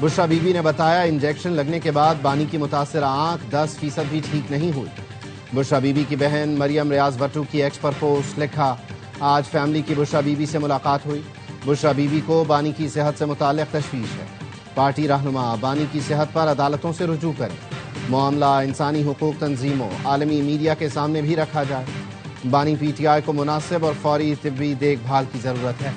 Bushra be be نے بتایا injection لگنے کے بعد بانی کی متاثرہ آنکھ 10% بھی ٹھیک نہیں ہوئی۔ بشرا بی بی کی بہن مریم ریاض بٹو کی ایکس پر پوسٹ لکھا، آج فیملی کی بشرا بی بی سے ملاقات ہوئی۔ بشرا بی بی کو بانی کی صحت سے متعلق تشویش ہے۔ پارٹی رہنما بانی کی صحت پر عدالتوں سے رجوع کریں۔ معاملہ انسانی حقوق تنظیموں، عالمی میڈیا کے سامنے بھی رکھا جائے۔ بانی پی ٹی آئی کو مناسب اور فوری طبی دیکھ بھال کی ضرورت ہے۔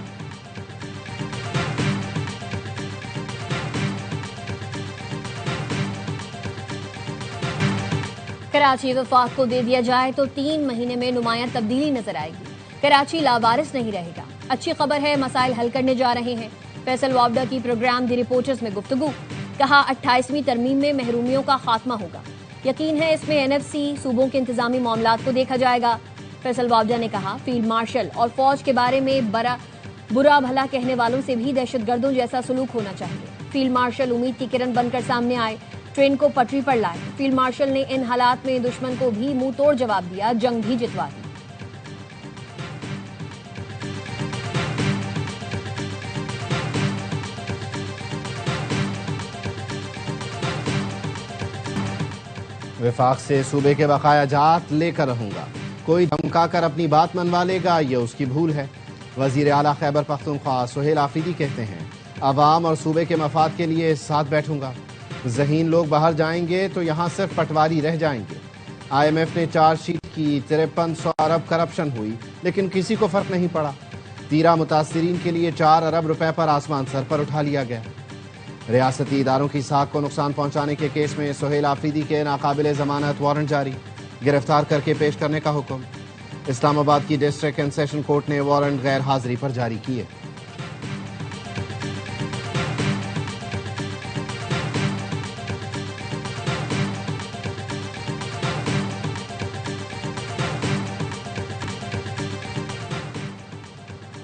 کراچی وفاق کو دے دیا جائے تو 3 مہینے میں نمایاں تبدیلی نظر آئے گی۔ کراچی لاوارث نہیں رہے گا۔ اچھی خبر ہے، مسائل حل کرنے جا رہے ہیں۔ فیصل وابڈا کی پروگرام دی رپورٹرز میں گفتگو، کہا 28ویں ترمیم میں محرومیوں کا خاتمہ ہوگا۔ یقین ہے اس میں NFC صوبوں کے انتظامی معاملات کو دیکھا جائے گا۔ فیصل وابڈا نے کہا فیلڈ مارشل اور فوج کے بارے میں برا بھلا کہنے والوں سے بھی دہشت گردوں جیسا سلوک ہونا چاہیے۔ فیلڈ مارشل امید کی کرن بن کر سامنے آئے، ٹرین کو پٹری پر لائے۔ فیلڈ مارشل نے ان حالات میں دشمن کو بھی منہ توڑ جواب دیا، جنگ بھی جتوا دی۔ وفاق سے صوبے کے بقایا جات لے کر رہوں گا، کوئی دھمکا کر اپنی بات منوا لے گا، یہ اس کی بھول ہے۔ وزیر اعلیٰ خیبر پختونخوا سہیل آفریدی کہتے ہیں عوام اور صوبے کے مفاد کے لیے ساتھ بیٹھوں گا۔ ذہین لوگ باہر جائیں گے تو یہاں صرف پٹواری رہ جائیں گے۔ IMF نے چارج شیٹ کی 5300 ارب کرپشن ہوئی لیکن کسی کو فرق نہیں پڑا۔ 13 متاثرین کے لیے 4 ارب روپے پر آسمان سر پر اٹھا لیا گیا۔ ریاستی اداروں کی ساکھ کو نقصان پہنچانے کے کیس میں سہیل آفریدی کے ناقابل ضمانت وارنٹ جاری، گرفتار کر کے پیش کرنے کا حکم۔ اسلام آباد کی ڈسٹرکٹ اینڈ سیشن کورٹ نے وارنٹ غیر حاضری پر جاری کیے۔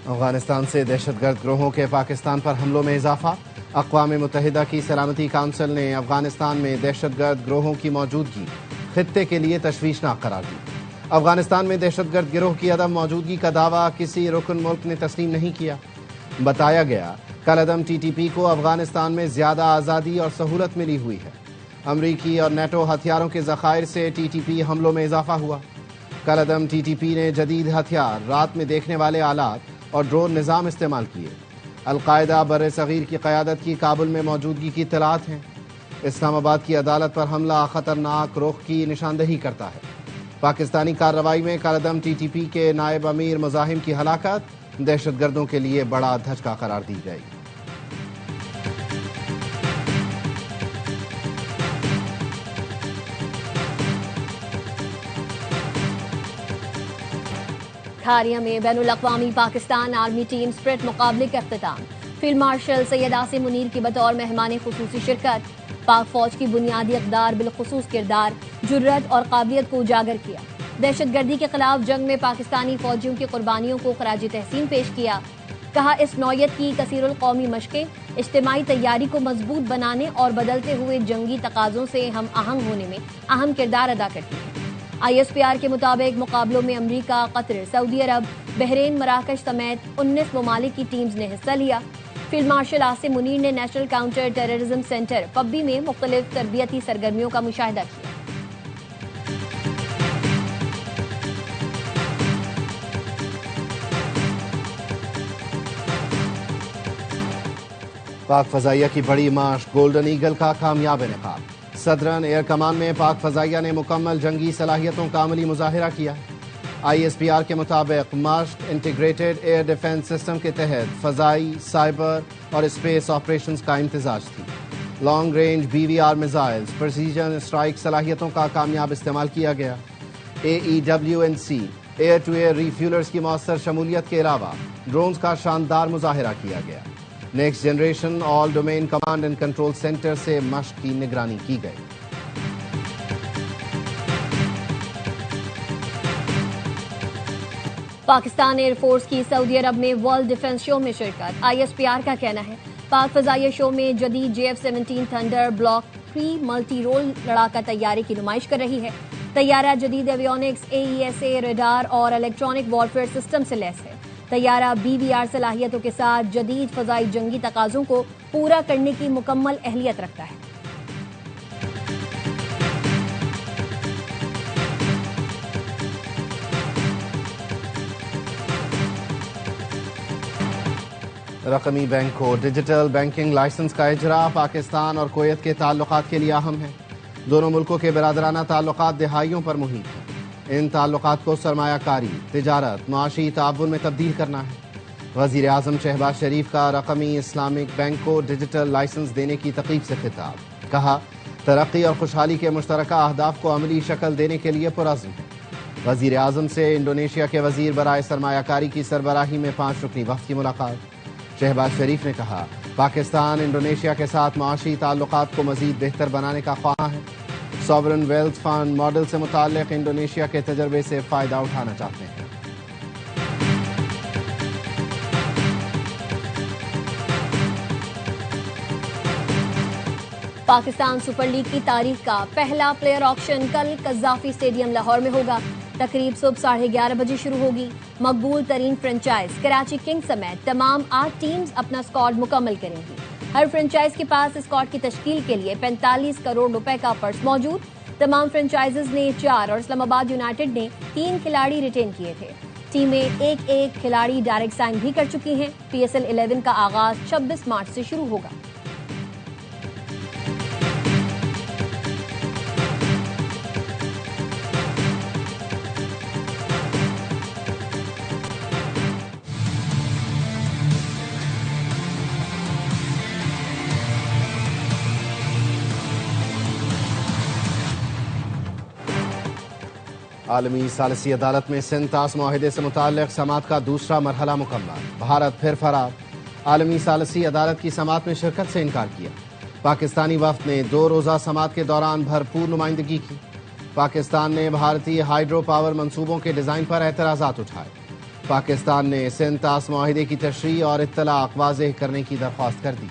افغانستان سے دہشت گرد گروہوں کے پاکستان پر حملوں میں اضافہ، اقوام متحدہ کی سلامتی کونسل نے افغانستان میں دہشت گرد گروہوں کی موجودگی خطے کے لیے تشویشناک قرار دی۔ افغانستان میں دہشت گرد گروہ کی عدم موجودگی کا دعویٰ کسی رکن ملک نے تسلیم نہیں کیا۔ بتایا گیا کالعدم TTP کو افغانستان میں زیادہ آزادی اور سہولت ملی ہوئی ہے۔ امریکی اور نیٹو ہتھیاروں کے ذخائر سے TTP حملوں میں اضافہ ہوا۔ کالعدم TTP نے جدید ہتھیار، رات میں دیکھنے والے آلات اور ڈرون نظام استعمال کیے۔ القاعدہ بر صغیر کی قیادت کی کابل میں موجودگی کی اطلاعات ہیں۔ اسلام آباد کی عدالت پر حملہ خطرناک رخ کی نشاندہی کرتا ہے۔ پاکستانی کارروائی میں کالعدم TTP کے نائب امیر مزاحم کی ہلاکت دہشت گردوں کے لیے بڑا دھچکا قرار دی گئی۔ کھاریا میں بین الاقوامی پاکستان آرمی ٹیم اسپرٹ مقابلے کا اختتام، فیلڈ مارشل سید عاصم منیر کی بطور مہمان خصوصی شرکت۔ پاک فوج کی بنیادی اقدار بالخصوص کردار، جرت اور قابلیت کو اجاگر کیا۔ دہشت گردی کے خلاف جنگ میں پاکستانی فوجیوں کی قربانیوں کو خراج تحسین پیش کیا۔ کہا اس نوعیت کی کثیر القومی مشقیں اجتماعی تیاری کو مضبوط بنانے اور بدلتے ہوئے جنگی تقاضوں سے ہم آہنگ ہونے میں اہم کردار ادا کرتی ہیں۔ ISPR کے مطابق مقابلوں میں امریکہ، قطر، سعودی عرب، بحرین، مراکش سمیت 19 ممالک کی ٹیمز نے حصہ لیا۔ فیلڈ مارشل عاصم منیر نے national counter terrorism centre Pabbi میں مختلف تربیتی سرگرمیوں کا مشاہدہ کیا۔ پاک فضائیہ کی بڑی مشق گولڈن ایگل کا کامیاب انعقاد۔ صدرن ایئر کمان میں پاک فضائیہ نے مکمل جنگی صلاحیتوں کا عملی مظاہرہ کیا۔ ISPR کے مطابق مشق انٹیگریٹڈ ایئر ڈیفنس سسٹم کے تحت فضائی، سائبر اور اسپیس آپریشنز کا امتزاج تھی۔ Long range BVR missiles, precision strike صلاحیتوں کا کامیاب استعمال کیا گیا۔ AEWNC ایئر ٹو ایئر ریفیولرز کی مؤثر شمولیت کے علاوہ ڈرونز کا شاندار مظاہرہ کیا گیا۔ Next generation all domain command and control centre سے مشق کی نگرانی کی گئی۔ پاکستان ایئر فورس کی سعودی عرب میں ورلڈ ڈیفنس شو میں شرکت۔ ISPR کا کہنا ہے پاک فضائیہ شو میں جدید JF-17 Thunder block 3 multi role لڑاکا طیارے کی نمائش کر رہی ہے۔ طیارہ جدید ایویونکس، AESA، ریڈار اور الیکٹرانک وارفیئر سسٹم سے لیس ہے۔ طیارہ BVR صلاحیتوں کے ساتھ جدید فضائی جنگی تقاضوں کو پورا کرنے کی مکمل اہلیت رکھتا ہے۔ رقمی بینک کو ڈیجیٹل بینکنگ لائسنس کا اجرا پاکستان اور کویت کے تعلقات کے لیے اہم ہے۔ دونوں ملکوں کے برادرانہ تعلقات دہائیوں پر محیط ہیں۔ ان تعلقات کو سرمایہ کاری، تجارت، معاشی تعاون میں تبدیل کرنا ہے۔ وزیر اعظم شہباز شریف کا رقمی اسلامک بینک کو ڈیجیٹل لائسنس دینے کی تقریب سے خطاب، کہا ترقی اور خوشحالی کے مشترکہ اہداف کو عملی شکل دینے کے لیے پرعزم ہے۔ وزیر اعظم سے انڈونیشیا کے وزیر برائے سرمایہ کاری کی سربراہی میں 5 رکنی وفد کی ملاقات۔ شہباز شریف نے کہا پاکستان انڈونیشیا کے ساتھ معاشی تعلقات کو مزید بہتر بنانے کا خواہاں ہے۔ سوورن ویلتھ فنڈ ماڈل سے متعلق انڈونیشیا کے تجربے سے فائدہ اٹھانا چاہتے ہیں۔ پاکستان سپر لیگ کی تاریخ کا پہلا پلیئر آکشن کل قذافی اسٹیڈیم لاہور میں ہوگا۔ تقریب صبح 11:30 بجے شروع ہوگی۔ مقبول ترین فرنچائز کراچی کنگز سمیت تمام 8 ٹیمز اپنا اسکواڈ مکمل کریں گی۔ ہر فرنچائز کے پاس اسکواڈ کی تشکیل کے لیے 45 کروڑ روپے کا پرس موجود۔ تمام فرنچائزز نے 4 اور اسلام آباد یونائیٹڈ نے 3 کھلاڑی ریٹین کیے تھے۔ ٹیمیں ایک کھلاڑی ڈائریکٹ سائن بھی کر چکی ہیں۔ PSL 11 کا آغاز 26 مارچ سے شروع ہوگا۔ عالمی ثالثی عدالت میں سندھ طاس معاہدے سے متعلق سماعت کا دوسرا مرحلہ مکمل۔ بھارت پھر فرار۔ عالمی ثالثی عدالت کی سماعت میں شرکت سے انکار کیا۔ پاکستانی وفد نے 2 روزہ سماعت کے دوران بھرپور نمائندگی کی۔ پاکستان نے بھارتی ہائیڈرو پاور منصوبوں کے ڈیزائن پر اعتراضات اٹھائے۔ پاکستان نے سندھ طاس معاہدے کی تشریح اور اطلاع واضح کرنے کی درخواست کر دی۔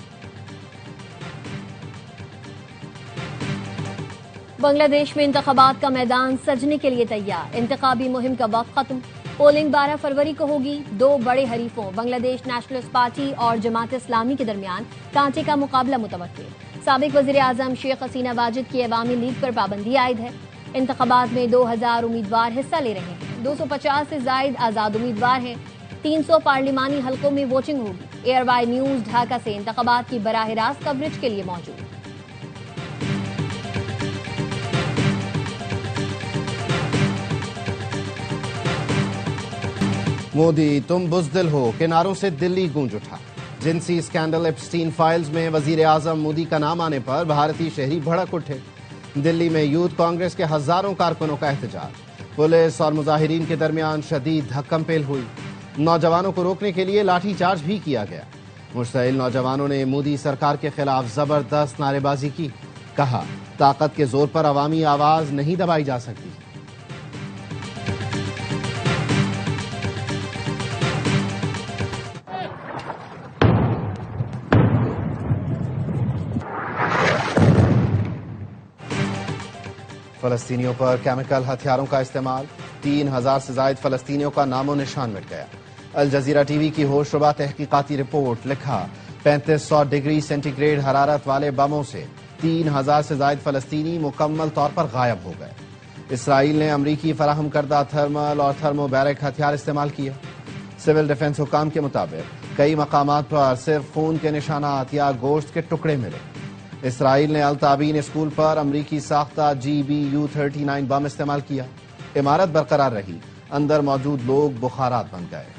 بنگلہ دیش میں انتخابات کا میدان سجنے کے لیے تیار۔ انتخابی مہم کا وقت ختم۔ پولنگ 12 فروری کو ہوگی۔ 2 بڑے حریفوں بنگلہ دیش نیشنلسٹ پارٹی اور جماعت اسلامی کے درمیان کانٹے کا مقابلہ متوقع۔ سابق وزیر اعظم شیخ حسینہ واجد کی عوامی لیگ پر پابندی عائد ہے۔ انتخابات میں 2000 امیدوار حصہ لے رہے ہیں۔ 250 سے زائد آزاد امیدوار ہیں۔ 300 پارلیمانی حلقوں میں ووٹنگ ہوگی۔ ARY نیوز ڈھاکہ سے انتخابات کی براہ راست کوریج کے لیے موجود۔ مودی تم بزدل ہو، کناروں سے دلی گونج اٹھا۔ جنسی اسکینڈل ایپسٹین فائلز میں وزیر اعظم مودی کا نام آنے پر بھارتی شہری بھڑک اٹھے۔ دلی میں یوتھ کانگریس کے ہزاروں کارکنوں کا احتجاج۔ پولیس اور مظاہرین کے درمیان شدید دھکم پیل ہوئی۔ نوجوانوں کو روکنے کے لیے لاٹھی چارج بھی کیا گیا۔ مشتعل نوجوانوں نے مودی سرکار کے خلاف زبردست نعرے بازی کی۔ کہا طاقت کے زور پر عوامی آواز نہیں دبائی جا سکتی۔ فلسطینیوں پر کیمیکل ہتھیاروں کا استعمال۔ 3000 سے زائد فلسطینیوں کا نام و نشان مٹ گیا۔ الجزیرہ ٹی وی کی ہوش ربا تحقیقاتی رپورٹ، لکھا 3500 ڈگری سینٹی گریڈ حرارت والے بموں سے 3000 سے زائد فلسطینی مکمل طور پر غائب ہو گئے۔ اسرائیل نے امریکی فراہم کردہ تھرمل اور تھرمو بیرک ہتھیار استعمال کیے۔ سول ڈیفنس حکام کے مطابق کئی مقامات پر صرف خون کے نشانات یا گوشت کے ٹکڑے ملے۔ اسرائیل نے التابین اسکول پر امریکی ساختہ GBU-39 بم استعمال کیا۔ عمارت برقرار رہی، اندر موجود لوگ بخارات بن گئے۔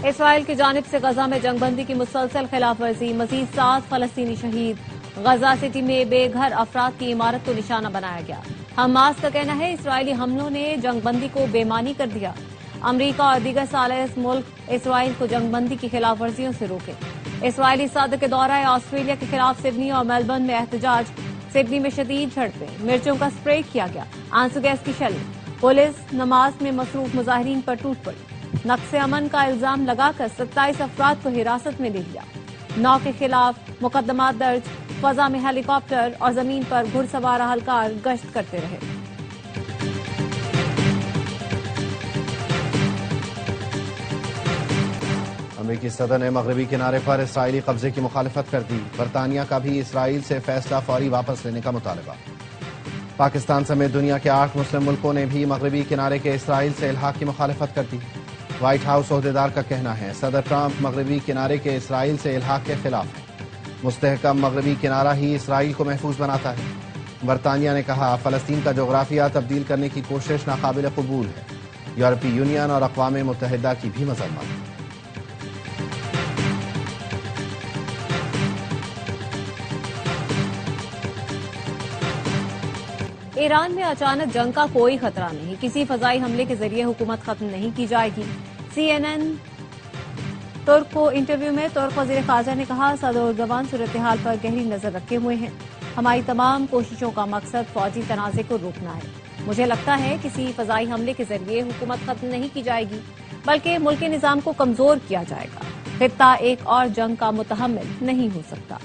اسرائیل کی جانب سے غزہ میں جنگ بندی کی مسلسل خلاف ورزی، مزید 7 فلسطینی شہید۔ غزہ سٹی میں بے گھر افراد کی عمارت کو نشانہ بنایا گیا۔ حماس کا کہنا ہے اسرائیلی حملوں نے جنگ بندی کو بے معنی کر دیا۔ امریکہ اور دیگر ثالث ملک اسرائیل کو جنگ بندی کی خلاف ورزیوں سے روکے۔ اسرائیلی صدر کے دورہ آسٹریلیا کے خلاف سڈنی اور میلبرن میں احتجاج۔ سڈنی میں شدید جھڑپیں، مرچوں کا اسپرے کیا گیا، آنسو گیس کی شیلنگ۔ پولیس نماز میں مصروف مظاہرین پر ٹوٹ پڑی۔ نقص امن کا الزام لگا کر 27 افراد کو حراست میں لے لیا۔ 9 کے خلاف مقدمات درج۔ فضا میں ہیلی کاپٹر اور زمین پر گھڑ سوار اہلکار گشت کرتے رہے۔ امریکی صدر نے مغربی کنارے پر اسرائیلی قبضے کی مخالفت کر دی. برطانیہ کا بھی اسرائیل سے فیصلہ فوری واپس لینے کا مطالبہ. پاکستان سمیت دنیا کے 8 مسلم ملکوں نے بھی مغربی کنارے کے اسرائیل سے الحاق کی مخالفت کر دی. وائٹ ہاؤس عہدیدار کا کہنا ہے صدر ٹرمپ مغربی کنارے کے اسرائیل سے الحاق کے خلاف ہیں. مستحکم مغربی کنارہ ہی اسرائیل کو محفوظ بناتا ہے. برطانیہ نے کہا فلسطین کا جغرافیہ تبدیل کرنے کی کوشش ناقابل قبول ہے. یورپی یونین اور اقوام متحدہ کی بھی مذمت. ایران میں اچانک جنگ کا کوئی خطرہ نہیں. کسی فضائی حملے کے ذریعے حکومت ختم نہیں کی جائے گی. CNN ترک کو انٹرویو میں ترک وزیر خارجہ نے کہا صدر اردوان صورتحال پر گہری نظر رکھے ہوئے ہیں. ہماری تمام کوششوں کا مقصد فوجی تنازع کو روکنا ہے. مجھے لگتا ہے کسی فضائی حملے کے ذریعے حکومت ختم نہیں کی جائے گی بلکہ ملک کے نظام کو کمزور کیا جائے گا. خطہ ایک اور جنگ کا متحمل نہیں ہو سکتا.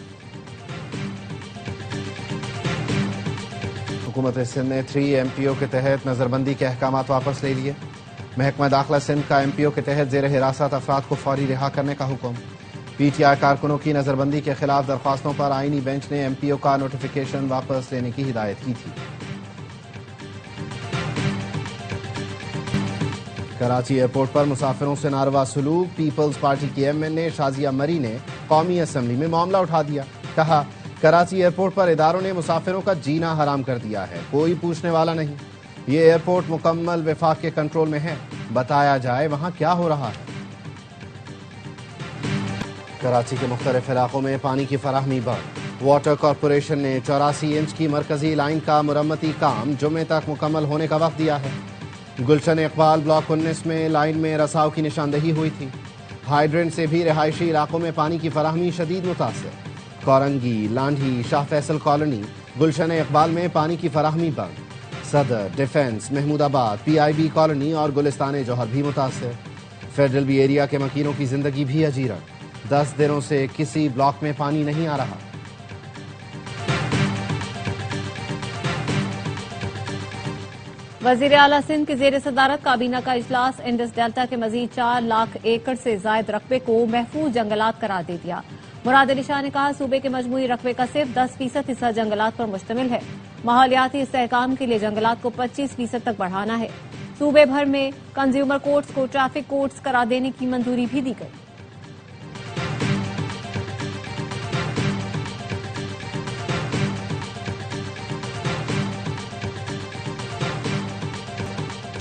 حکومت سندھ نے 3 MPO کے تحت نظر بندی کے احکامات واپس لے لیے. محکمہ داخلہ سندھ کا MPO کے تحت زیر حراست افراد کو فوری رہا کرنے کا حکم. PTI کارکنوں کی نظر بندی کے خلاف درخواستوں پر آئینی بینچ نے MPO کا نوٹیفیکیشن واپس لینے کی ہدایت کی تھی. کراچی ایئرپورٹ پر مسافروں سے ناروا سلوک. پیپلز پارٹی کی MNA شازیہ مری نے قومی اسمبلی میں معاملہ اٹھا دیا. کہا کراچی ایئرپورٹ پر اداروں نے مسافروں کا جینا حرام کر دیا ہے. کوئی پوچھنے والا نہیں. یہ ایئرپورٹ مکمل وفاق کے کنٹرول میں ہے. بتایا جائے وہاں کیا ہو رہا ہے. کراچی کے مختلف علاقوں میں پانی کی فراہمی بند. واٹر کارپوریشن نے 84 انچ کی مرکزی لائن کا مرمتی کام جمعے تک مکمل ہونے کا وقت دیا ہے. گلشن اقبال بلاک 19 میں لائن میں رساؤ کی نشاندہی ہوئی تھی. ہائیڈرنٹ سے بھی رہائشی علاقوں میں پانی کی فراہمی شدید متاثر. کورنگی، لانڈھی، شاہ فیصل کالونی، گلشن اقبال میں پانی کی فراہمی بند. صدر، ڈیفنس، محمود آباد، PIB کالونی اور گلستان جوہر بھی متاثر. فیڈرل بی ایریا کے مکینوں کی زندگی بھی اجیرن. 10 دنوں سے کسی بلاک میں پانی نہیں آ رہا. وزیر اعلیٰ سندھ کی زیر صدارت کابینہ کا اجلاس انڈس ڈیلٹا کے مزید 4 لاکھ ایکڑ سے زائد رقبے کو محفوظ جنگلات قرار دے دیا. مراد علی شاہ نے کہا صوبے کے مجموعی رقبے کا صرف 10% حصہ جنگلات پر مشتمل ہے. ماحولیاتی استحکام کے لیے جنگلات کو 25% تک بڑھانا ہے. صوبے بھر میں کنزیومر کورٹس کو ٹریفک کورٹس قرار دینے کی منظوری بھی دی گئی.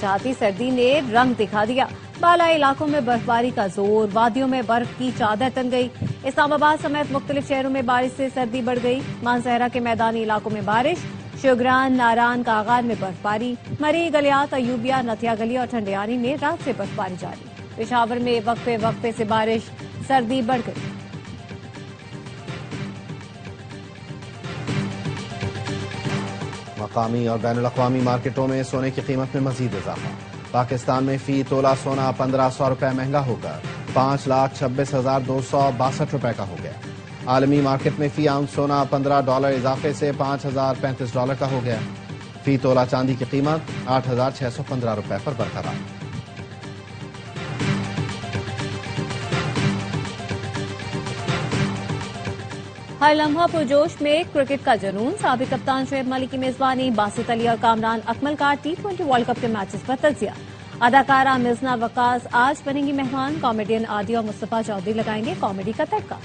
چاہتی سردی نے رنگ دکھا دیا. بالائی علاقوں میں برفباری کا زور. وادیوں میں برف کی چادر تن گئی. اسلام آباد سمیت مختلف شہروں میں بارش سے سردی بڑھ گئی. مانسہرہ کے میدانی علاقوں میں بارش. شوگران، ناران، کاغان میں برفباری. مری، گلیات، ایوبیہ، نتھیا گلی اور ٹھنڈیانی میں رات سے برفباری جاری. پشاور میں وقفے وقفے سے بارش. سردی بڑھ گئی. مقامی اور بین الاقوامی مارکیٹوں میں سونے کی قیمت میں مزید اضافہ. پاکستان میں فی تولہ سونا 1500 روپے مہنگا ہو کر 5,26,262 روپے کا ہو گیا. عالمی مارکیٹ میں فی آؤنس سونا $15 اضافے سے $5,035 کا ہو گیا. فی تولہ چاندی کی قیمت 8,615 روپے پر برقرار. ہر لمحہ پرجوش میں کرکٹ کا جنون. سابق کپتان شعیب ملک کی میزبانی. باسط علی اور کامران اکمل کا T20 ورلڈ کپ کے میچز پر تجزیہ. اداکارہ مزنہ وقاص آج بنیں گی مہمان. کامیڈین عادی اور مصطفیٰ چودھری لگائیں گے کامیڈی کا تڑکا.